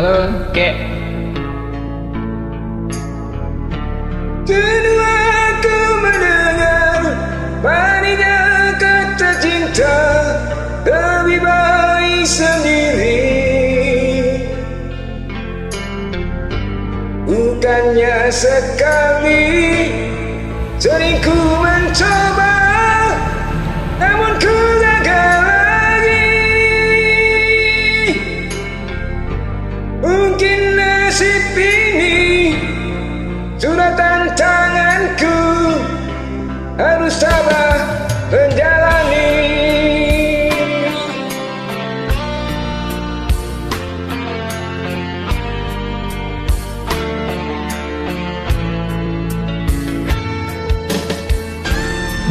Halo, kek. Dulu aku mendengar paninya kata cinta lebih baik sendiri. Bukannya sekali sering ku mencoba, namun ku gagal lagi. Mungkin nasib ini sudah tantanganku, harus sabar menjalani.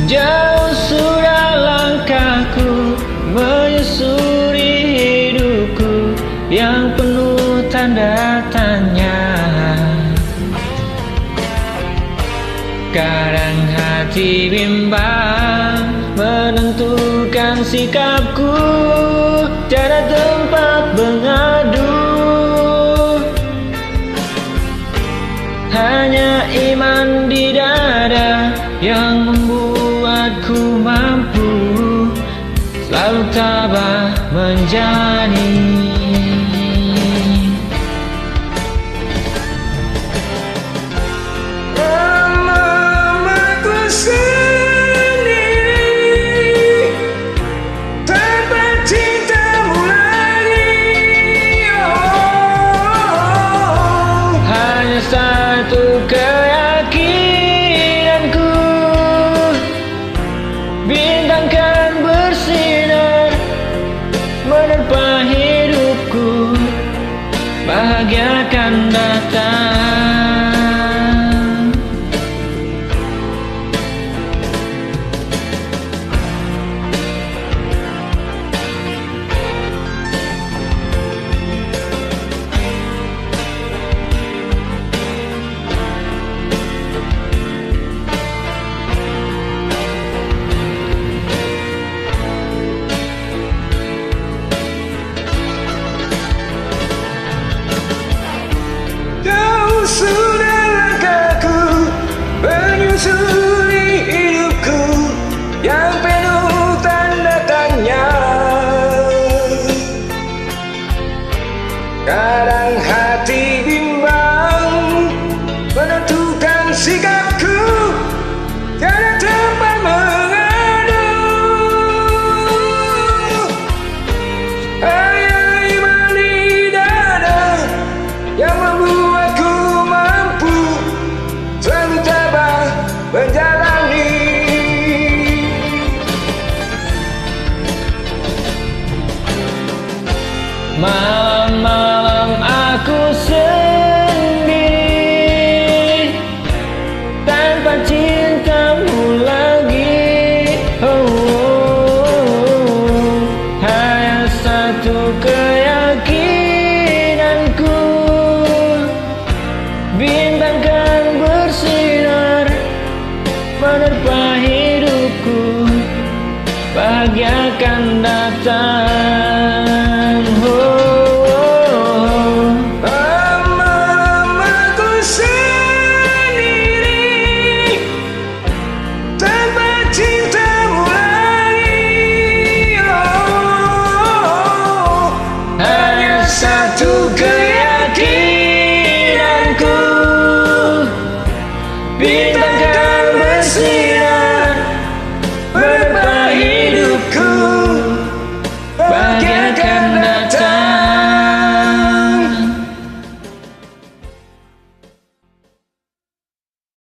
Jauh sudah langkahku menyusuri hidupku yang penuh tanda tanya. Kadang hati bimbang menentukan sikapku, tiada tempat mengadu. Hanya iman di dada yang membuatku mampu selalu tabah menjalani. Satu keyakinanku, bintang kan bersinar menerpa hidupku, bahagia akan datang. Sudah langkahku menyusuri hidupku yang penuh tanda tanya. Kadang hati bimbang menentukan sikapku, tiada tempat mengadu. Hanya iman di dada yang membuatku selalu tabah menjalani. Malam-malam aku sendiri tanpa cintamu lagi. Hanya satu keyakinanku, bintang kan bersinar menerpa hidupku, bahagia akan datang. Lama-lama aku sendiri tanpa cintamu lagi. Hanya satu keyakinanku, bintang kan bersinar